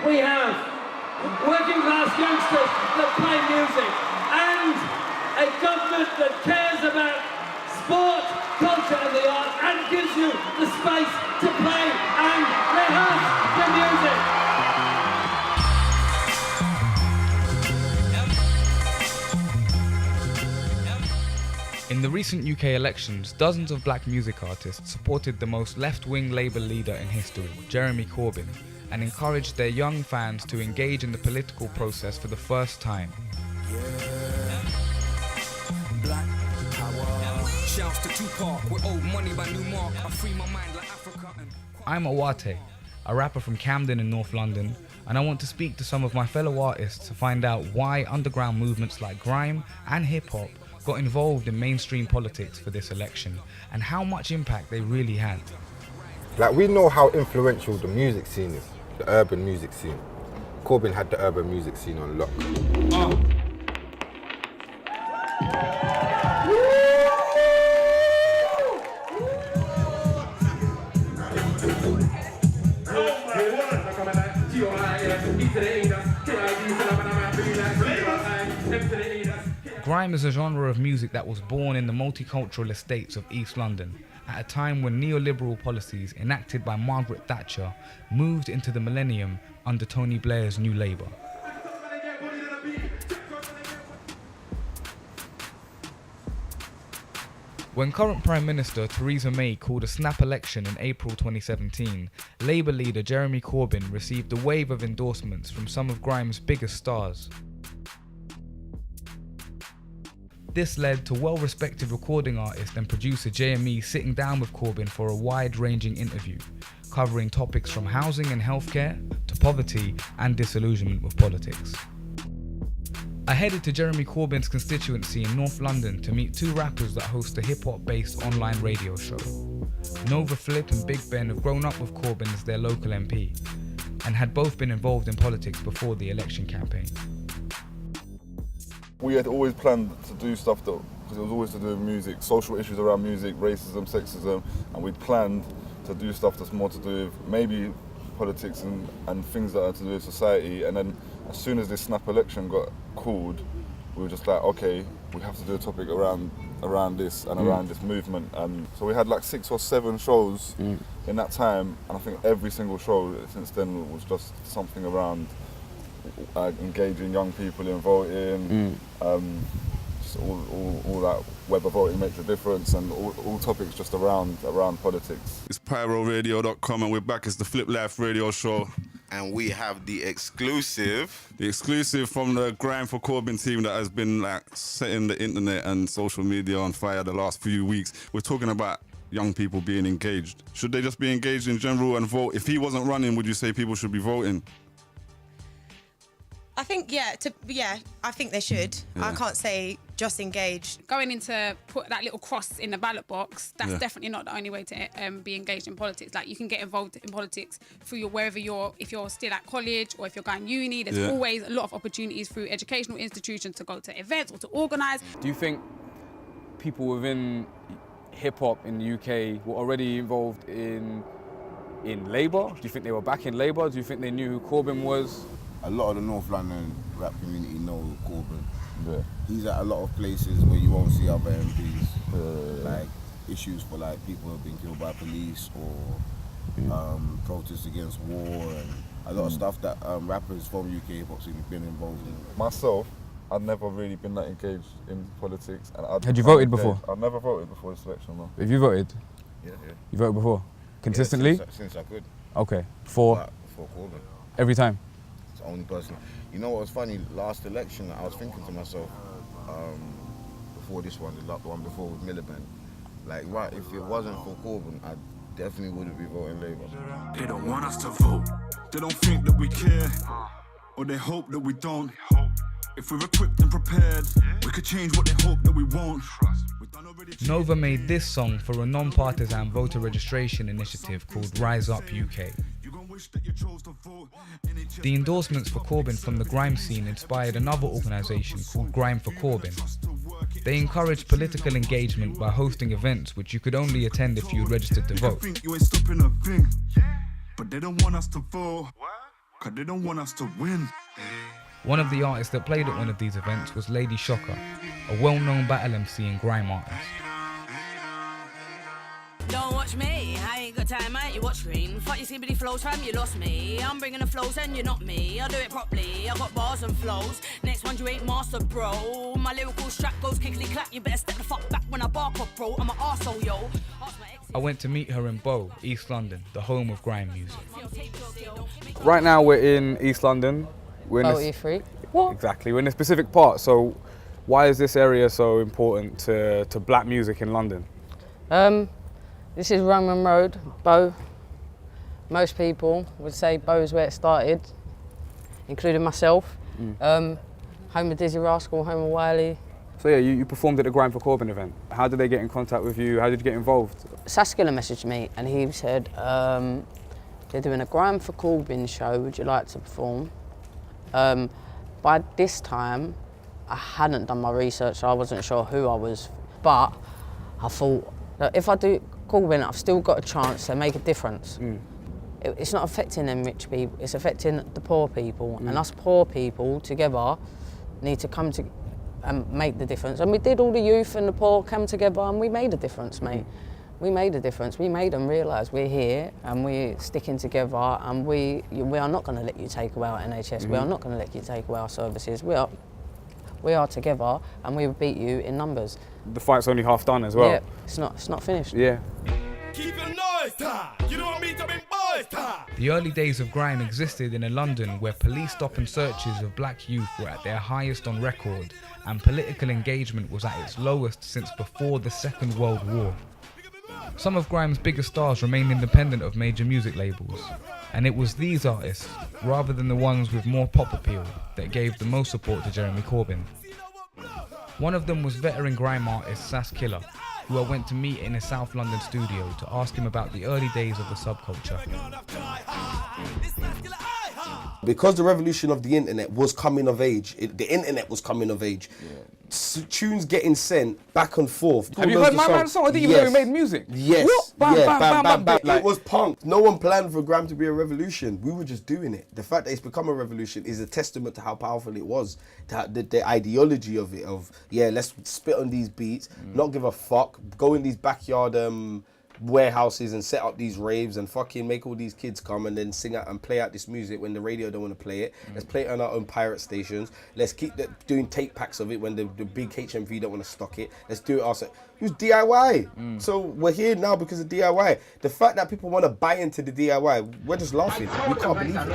we have working class youngsters that play music, and a government that cares about sport, culture and the arts, and gives you the space to play and rehearse the music. In the recent UK elections, dozens of black music artists supported the most left-wing Labour leader in history, Jeremy Corbyn, and encouraged their young fans to engage in the political process for the first time. Black power. Shouts to Tupac, we're old money by New Mark. I free my mind like Africa and... I'm Awate, a rapper from Camden in North London, and I want to speak to some of my fellow artists to find out why underground movements like grime and hip hop got involved in mainstream politics for this election, and how much impact they really had. Like, we know how influential the music scene is, the urban music scene. Corbyn had the urban music scene on lock. Grime is a genre of music that was born in the multicultural estates of East London at a time when neoliberal policies enacted by Margaret Thatcher moved into the millennium under Tony Blair's New Labour. When current Prime Minister Theresa May called a snap election in April 2017, Labour leader Jeremy Corbyn received a wave of endorsements from some of Grime's biggest stars. This led to well-respected recording artist and producer JME sitting down with Corbyn for a wide-ranging interview, covering topics from housing and healthcare to poverty and disillusionment with politics. I headed to Jeremy Corbyn's constituency in North London to meet two rappers that host a hip-hop based online radio show. Nova Flip and Big Ben have grown up with Corbyn as their local MP and had both been involved in politics before the election campaign. We had always planned to do stuff that, because it was always to do with music, social issues around music, racism, sexism, and we planned to do stuff that's more to do with maybe politics and things that are to do with society. And then as soon as this snap election got called, we were just like, okay, we have to do a topic around this and around this movement. And so we had like 6 or 7 shows in that time, and I think every single show since then was just something around engaging young people in voting, just all that whether voting makes a difference, and all topics just around politics. It's pyroradio.com and we're back. It's the Flip Life radio show. And we have the exclusive from the Grime for Corbyn team that has been like setting the internet and social media on fire the last few weeks. We're talking about young people being engaged. Should they just be engaged in general and vote? If he wasn't running, would you say people should be voting? I think, I think they should. Yeah. I can't say just engage. Going into put that little cross in the ballot box, that's definitely not the only way to be engaged in politics. Like, you can get involved in politics through if you're still at college or if you're going uni, there's always a lot of opportunities through educational institutions to go to events or to organise. Do you think people within hip-hop in the UK were already involved in Labour? Do you think they were back in Labour? Do you think they knew who Corbyn was? A lot of the North London rap community know Corbyn. Yeah. He's at a lot of places where you won't see other MPs. Like issues for like people who have been killed by police or protests against war, and a lot of stuff that rappers from UK hip hop scene have been involved in. Myself, I've never really been that engaged in politics. And had you voted before? I've never voted before this election, no. Have you voted? Yeah. You voted before? Consistently? Yeah, since I could. Okay. For Corbyn. Every time? Only person. You know what was funny? Last election, I was thinking to myself, before this one, the one before with Miliband, like, right, if it wasn't for Corbyn, I definitely wouldn't be voting Labour. They don't want us to vote. They don't think that we care, or they hope that we don't. If we're equipped and prepared, we could change what they hope that we won't. Nova made this song for a non-partisan voter registration initiative called Rise Up UK. The endorsements for Corbyn from the grime scene inspired another organisation called Grime for Corbyn. They encouraged political engagement by hosting events which you could only attend if you registered to vote. But they don't want us to vote. cause they don't want us to win. One of the artists that played at one of these events was Lady Shocker, a well-known battle MC and grime artist. Don't watch me, I ain't got time, mate, you watch screen. Fuck you CBD flows, fam, you lost me. I'm bringing the flows and you're not me. I do it properly, I got bars and flows. Next one you ain't mastered, bro. My lyrical strap goes kickly clap. You better step the fuck back when I bark up, bro. I'm an arsehole, yo. I went to meet her in Bow, East London, the home of grime music. Right now we're in East London. We're in E3. What? Exactly, we're in a specific part. So why is this area so important to black music in London? This is Roman Road, Bow. Most people would say Bow's where it started, including myself. Home of Dizzy Rascal, home of Wiley. So yeah, you performed at the Grime for Corbyn event. How did they get in contact with you? How did you get involved? Saskilla messaged me and he said, they're doing a Grime for Corbyn show, would you like to perform? By this time, I hadn't done my research, so I wasn't sure who I was, but I thought that if I do Corbyn, I've still got a chance to make a difference. It's not affecting them rich people, it's affecting the poor people, and us poor people together need to come to and make the difference. And we did, all the youth and the poor come together and we made a difference, mate. We made a difference. We made them realise we're here and we're sticking together, and we are not going to let you take away our NHS. We are not going to let you take away our services. We are together and we will beat you in numbers. The fight's only half done as well. Yeah, it's not finished. Yeah. Keep your noise time. You don't want me to be boys time. The early days of grime existed in a London where police stop and searches of black youth were at their highest on record, and political engagement was at its lowest since before the Second World War. Some of grime's biggest stars remained independent of major music labels, and it was these artists, rather than the ones with more pop appeal, that gave the most support to Jeremy Corbyn. One of them was veteran grime artist Sass Killer, who I went to meet in a South London studio to ask him about the early days of the subculture. Because the revolution of the internet was coming of age, the internet was coming of age, tunes getting sent back and forth. Have you heard my man's song? I didn't even know he made music. Yes. Bam, bam, bam, bam, bam. Like, it was punk. No one planned for grime to be a revolution. We were just doing it. The fact that it's become a revolution is a testament to how powerful it was. The ideology of it, let's spit on these beats, not give a fuck, go in these backyard warehouses and set up these raves and fucking make all these kids come and then sing out and play out this music when the radio don't want to play it. Let's play it on our own pirate stations. Let's keep doing tape packs of it when the big HMV don't want to stock it. Let's do it ourselves. It was DIY. So we're here now because of DIY. The fact that people want to buy into the DIY, we're just laughing. We can't believe it.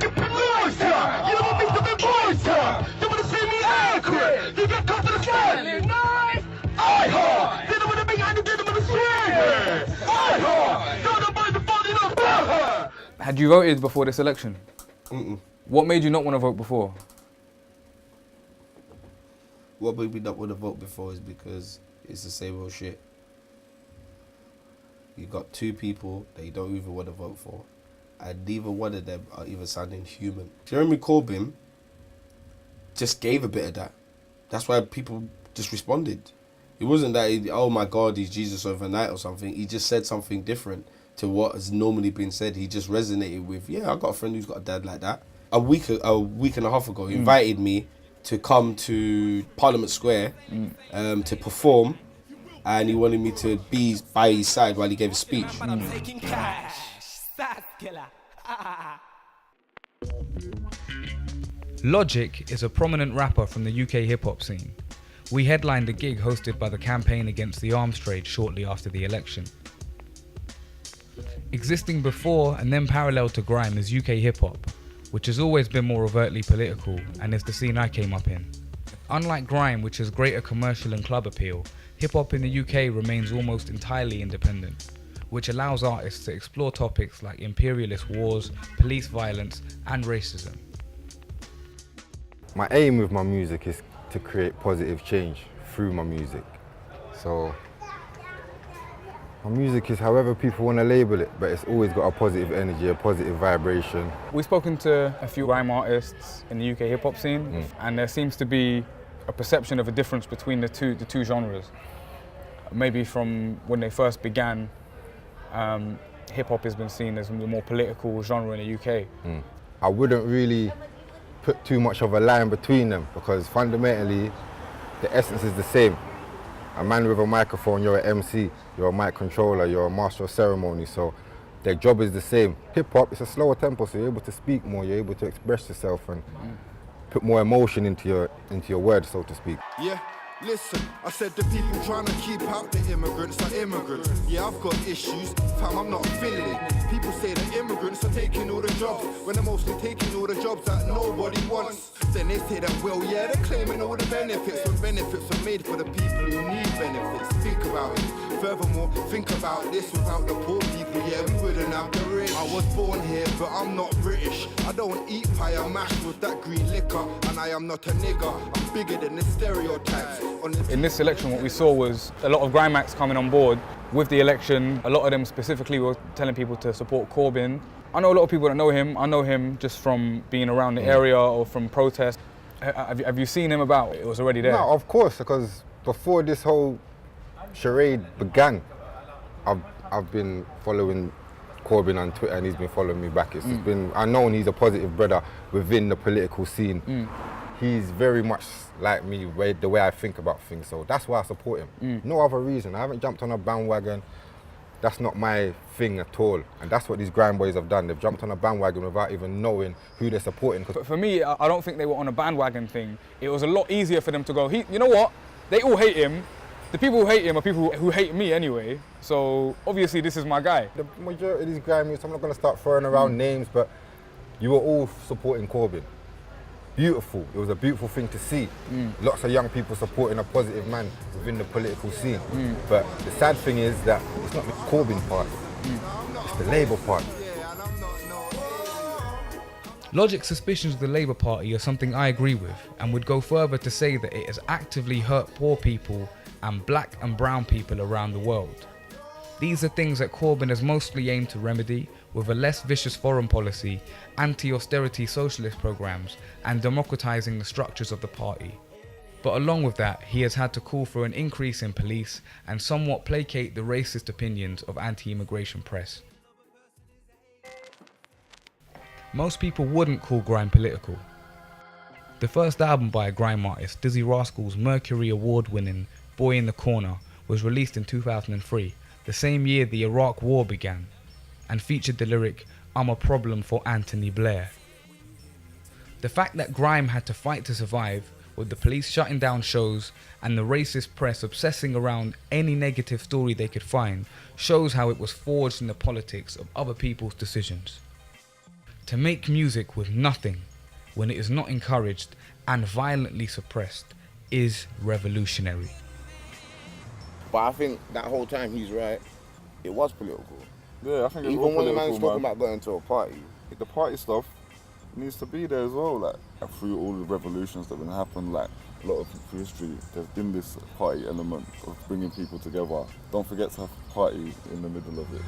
Get noise time. You don't want me to be boys time. You want to see me accurate. You get caught to the side. Nice. I heart. They don't want to be under the swing. I heart. Don't nobody before they don't about her. Had you voted before this election? What made you not want to vote before? What made me not want to vote before is because it's the same old shit. You got two people that you don't even want to vote for, and neither one of them are even sounding human. Jeremy Corbyn just gave a bit of that. That's why people just responded. It wasn't that, oh my God, he's Jesus overnight or something. He just said something different to what has normally been said. He just resonated with, I got a friend who's got a dad like that. A week and a half ago, he invited me to come to Parliament Square to perform, and he wanted me to be by his side while he gave a speech. Logic is a prominent rapper from the UK hip-hop scene. We headlined a gig hosted by the Campaign Against the Arms Trade shortly after the election. Existing before and then parallel to grime is UK hip-hop, which has always been more overtly political and is the scene I came up in. Unlike grime, which has greater commercial and club appeal, hip-hop in the UK remains almost entirely independent, which allows artists to explore topics like imperialist wars, police violence, and racism. My aim with my music is to create positive change through my music. So my music is however people want to label it, but it's always got a positive energy, a positive vibration. We've spoken to a few grime artists in the UK hip-hop scene, and there seems to be a perception of a difference between the two genres. Maybe from when they first began, hip hop has been seen as the more political genre in the UK. I wouldn't really put too much of a line between them because fundamentally the essence is the same. A man with a microphone, you're an MC, you're a mic controller, you're a master of ceremony, so their job is the same. Hip hop, it's a slower tempo, so you're able to speak more, you're able to express yourself and put more emotion into your words, so to speak. Yeah, listen, I said the people trying to keep out the immigrants are immigrants. Yeah, I've got issues, fam, I'm not feeling it. People say the immigrants are taking all the jobs, when they're mostly taking all the jobs that nobody wants. Then they say that, well, yeah, they're claiming all the benefits, but benefits are made for the people who need benefits. Think about it. Furthermore, think about this, without the poor people, yeah, we wouldn't have the rich. I was born here, but I'm not British. I don't eat pie, I'm mashed with that green liquor, and I am not a nigger. I'm bigger than the stereotypes. In this election, what we saw was a lot of grime acts coming on board with the election. A lot of them specifically were telling people to support Corbyn. I know a lot of people that know him. I know him just from being around the area or from protests. Have you seen him about? It was already there. No, of course, because before this whole charade began, I've been following Corbyn on Twitter and he's been following me back. It's just been, I know he's a positive brother within the political scene. He's very much like me, the way I think about things, so that's why I support him. No other reason. I haven't jumped on a bandwagon. That's not my thing at all. And that's what these grime boys have done. They've jumped on a bandwagon without even knowing who they're supporting. But for me, I don't think they were on a bandwagon thing. It was a lot easier for them to go, you know what? They all hate him. The people who hate him are people who hate me anyway. So obviously this is my guy. The majority of these grime youths, I'm not going to start throwing around names, but you were all supporting Corbyn. Beautiful. It was a beautiful thing to see. Lots of young people supporting a positive man within the political scene. But the sad thing is that it's not the Corbyn part, it's the Labour part. Logic's suspicions of the Labour Party are something I agree with, and would go further to say that it has actively hurt poor people and black and brown people around the world. These are things that Corbyn has mostly aimed to remedy with a less vicious foreign policy, anti-austerity socialist programmes and democratising the structures of the party. But along with that, he has had to call for an increase in police and somewhat placate the racist opinions of anti-immigration press. Most people wouldn't call grime political. The first album by a grime artist, Dizzy Rascal's Mercury Award-winning Boy in the Corner, was released in 2003, the same year the Iraq War began, and featured the lyric, "I'm a problem for Anthony Blair." The fact that grime had to fight to survive, with the police shutting down shows and the racist press obsessing around any negative story they could find, shows how it was forged in the politics of other people's decisions. To make music with nothing, when it is not encouraged and violently suppressed, is revolutionary. But I think that whole time he's right, it was political. Yeah, I think it's even when the man's man. talking about going to a party. The party stuff needs to be there as well. Like through all the revolutions that have been happening, like a lot of history, there's been this party element of bringing people together. Don't forget to have a party in the middle of it.